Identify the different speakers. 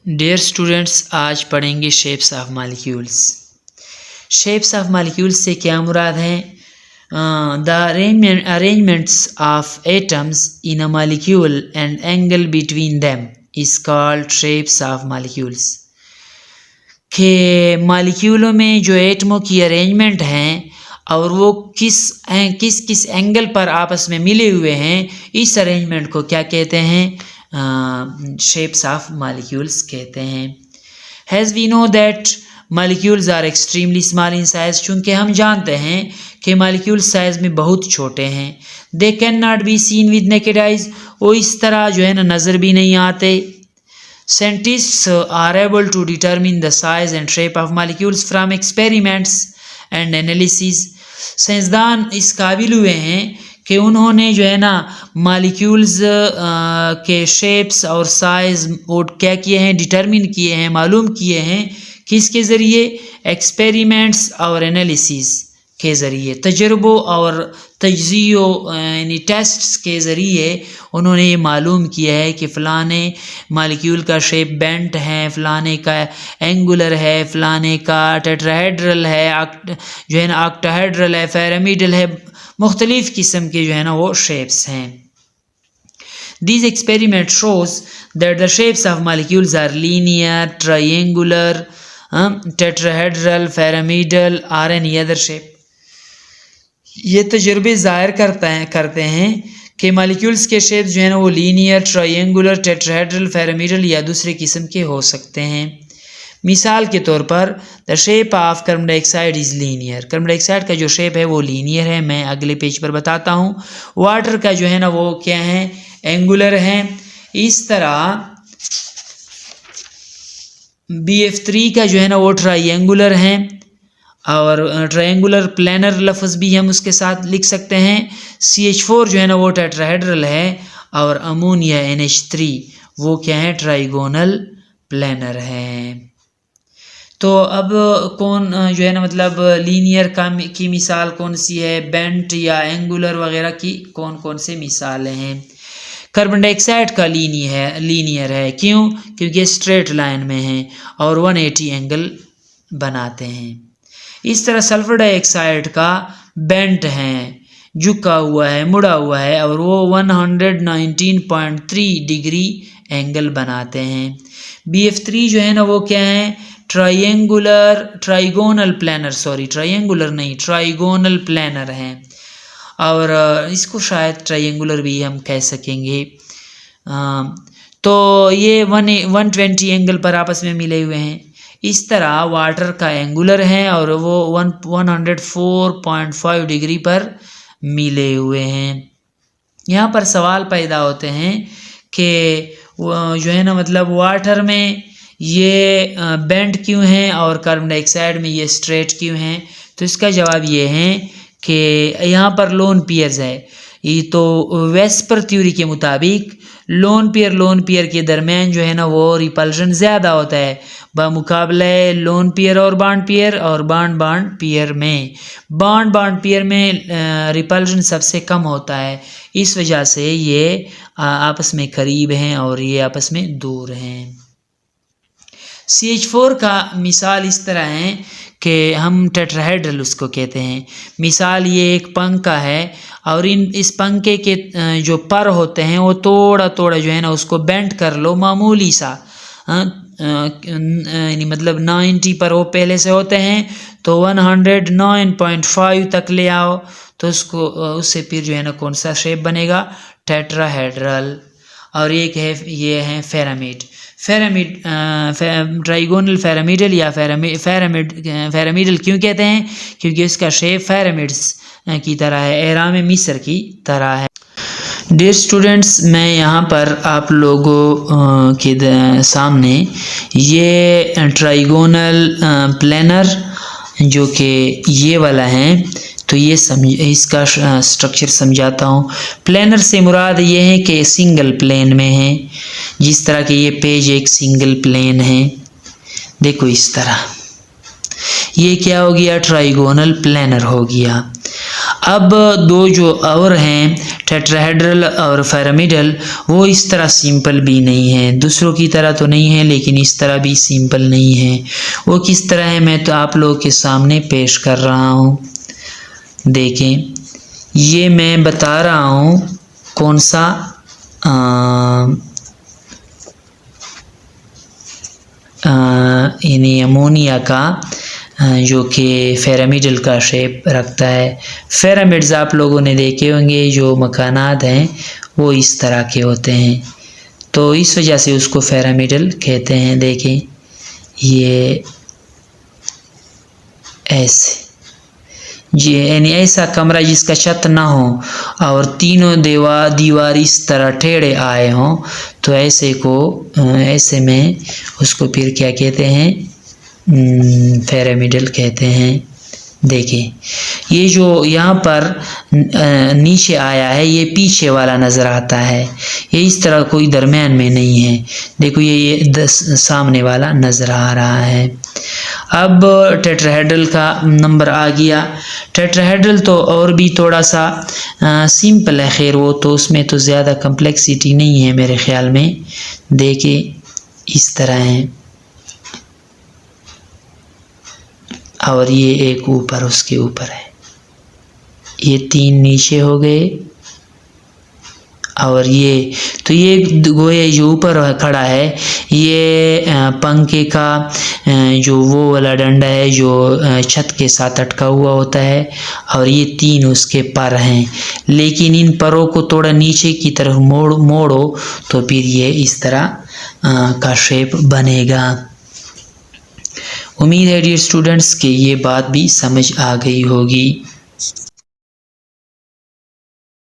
Speaker 1: Dear students, आज पढ़ेंगे shapes of molecules. Shapes of molecules से क्या मुराद है? The arrangements of atoms in a molecule and angle between them is called shapes of molecules. के मॉलिक्यूलों में जो एटमों की अरेंजमेंट हैं और वो किस एंगल पर आपस में मिले हुए हैं, इस अरेंजमेंट को क्या कहते हैं? शेप्स ऑफ मॉलिक्यूल्स कहते हैं। Has we know that molecules are extremely small in size, चूँकि हम जानते हैं कि मॉलिक्यूल्स साइज में बहुत छोटे हैं। They can not be seen with naked eyes, वो इस तरह जो है ना नज़र भी नहीं आते। Scientists are able to determine the size and shape of molecules from experiments and analysis. साइंसदान इस काबिल हुए हैं कि उन्होंने जो है ना मॉलिक्यूल्स के शेप्स और साइज़ वो क्या किए हैं, डिटरमिन किए हैं, मालूम किए हैं। किसके ज़रिए? एक्सपेरिमेंट्स और एनालिसिस के ज़रिए, तजर्बों और तज्ज़ियों यानी टेस्ट्स के ज़रिए उन्होंने ये मालूम किया है कि फ़लाने मॉलिक्यूल का शेप बेंट है, फ़लाने का एंगुलर है, फ़लाने का टेट्राहेड्रल है, जो है ना ऑक्टाहेड्रल है, पिरामिडल है, मुख्तलिफ़ किस्म के जो है ना वो शेप्स हैं। These experiments shows that the shapes of molecules are linear, triangular, tetrahedral, pyramidal or any other shape. ये तजुर्बे ज़ाहिर करते हैं कि मॉलिक्यूल्स के शेप जो है ना वो लीनियर, ट्रायंगुलर, टेट्राहेड्रल, पिरामिडल या दूसरे किस्म के हो सकते हैं। मिसाल के तौर पर the shape of carbon dioxide is linear. Carbon dioxide का जो शेप है वो लीनियर है। मैं अगले पेज पर बताता हूँ। वाटर का जो है ना वो क्या है? एंगुलर है। इस तरह BF3 का जो है ना वो ट्रायंगुलर है और ट्रायंगुलर प्लेनर लफ्ज़ भी हम उसके साथ लिख सकते हैं। CH4 जो है ना वो टेट्राहेड्रल है और अमोनिया NH3 वो क्या है? ट्राइगोनल प्लेनर है। तो अब कौन जो है ना मतलब लीनियर की मिसाल कौन सी है? बेंट या एंगुलर वगैरह की कौन कौन से मिसालें हैं? कार्बन डाइऑक्साइड का लीनियर है। क्यों? क्योंकि स्ट्रेट लाइन में है और 180 एंगल बनाते हैं। इस तरह सल्फर डाइऑक्साइड का बेंट है, झुका हुआ है, मुड़ा हुआ है और वो 119.3 डिग्री एंगल बनाते हैं। BF3 जो है ना वो क्या है? ट्राइगोनल प्लेनर है और इसको शायद ट्रायंगुलर भी हम कह सकेंगे। तो ये 120 एंगल पर आपस में मिले हुए हैं। इस तरह वाटर का एंगुलर है और वो 104.5 डिग्री पर मिले हुए हैं। यहाँ पर सवाल पैदा होते हैं कि जो है ना मतलब वाटर में ये बेंड क्यों हैं और कार्बन डाइऑक्साइड में ये स्ट्रेट क्यों हैं? तो इसका जवाब ये है कि यहाँ पर लोन पेयर्स है। ये तो वेस्पर थ्योरी के मुताबिक लोन पेयर के दरमियान जो है ना वो रिपल्शन ज़्यादा होता है बमुकाबले लोन पेयर और बॉन्ड पेयर में। बॉन्ड पेयर में रिपल्शन सबसे कम होता है। इस वजह से ये आपस में करीब हैं और ये आपस में दूर हैं। CH4 का मिसाल इस तरह है कि हम टेट्राहेड्रल उसको कहते हैं। मिसाल ये एक पंखा है और इस पंखे के जो पर होते हैं वो थोड़ा जो है ना उसको बेंड कर लो मामूली सा, यानी मतलब 90 पर वो पहले से होते हैं तो 109.5 तक ले आओ तो उससे फिर जो है ना कौन सा शेप बनेगा? टेट्राहेड्रल। और एक है ये है ट्राइगोनल पिरामिडल या पिरामिडल क्यों कहते हैं? क्योंकि इसका शेप पिरामिड्स की तरह है, एहराम मिस्र की तरह है। डियर स्टूडेंट्स, मैं यहाँ पर आप लोगों के सामने ये ट्राइगोनल प्लेनर जो कि ये वाला है तो ये इसका स्ट्रक्चर समझाता हूँ। प्लेनर से मुराद ये है कि सिंगल प्लेन में है। जिस तरह के ये पेज एक सिंगल प्लेन है, देखो इस तरह ये क्या हो गया? ट्राइगोनल प्लेनर हो गया। अब दो जो और हैं टेट्राहेड्रल और पिरामिडल, वो इस तरह सिंपल भी नहीं है, दूसरों की तरह तो नहीं है लेकिन इस तरह भी सिंपल नहीं है। वो किस तरह है मैं तो आप लोगों के सामने पेश कर रहा हूँ। देखें, ये मैं बता रहा हूँ कौन सा यानी अमोनिया का जो कि पिरामिडल का शेप रखता है। पिरामिड्स आप लोगों ने देखे होंगे, जो मकानात हैं वो इस तरह के होते हैं, तो इस वजह से उसको पिरामिडल कहते हैं। देखें, ये ऐसे जी, यानी ऐसा कमरा जिसका छत ना हो और तीनों दीवार इस तरह टेढ़े आए हों, तो ऐसे में उसको फिर क्या कहते हैं, पिरामिडल कहते हैं। देखिए, ये जो यहाँ पर नीचे आया है ये पीछे वाला नज़र आता है, ये इस तरह कोई दरमियान में नहीं है। देखो, ये सामने वाला नज़र आ रहा है। अब टेट्राहेड्रल का नंबर आ गया। टेट्राहेड्रल तो और भी थोड़ा सा सिंपल है, खैर वो तो उसमें तो ज़्यादा कम्प्लेक्सिटी नहीं है मेरे ख़्याल में। देखिए, इस तरह है और ये एक ऊपर उसके ऊपर है, ये तीन नीचे हो गए और ये गोया जो ऊपर खड़ा है ये पंखे का जो वो वाला डंडा है जो छत के साथ अटका हुआ होता है, और ये तीन उसके पर हैं, लेकिन इन परों को थोड़ा नीचे की तरफ मोड़ो तो फिर ये इस तरह का शेप बनेगा। उम्मीद है डियर स्टूडेंट्स कि ये बात भी समझ आ गई होगी।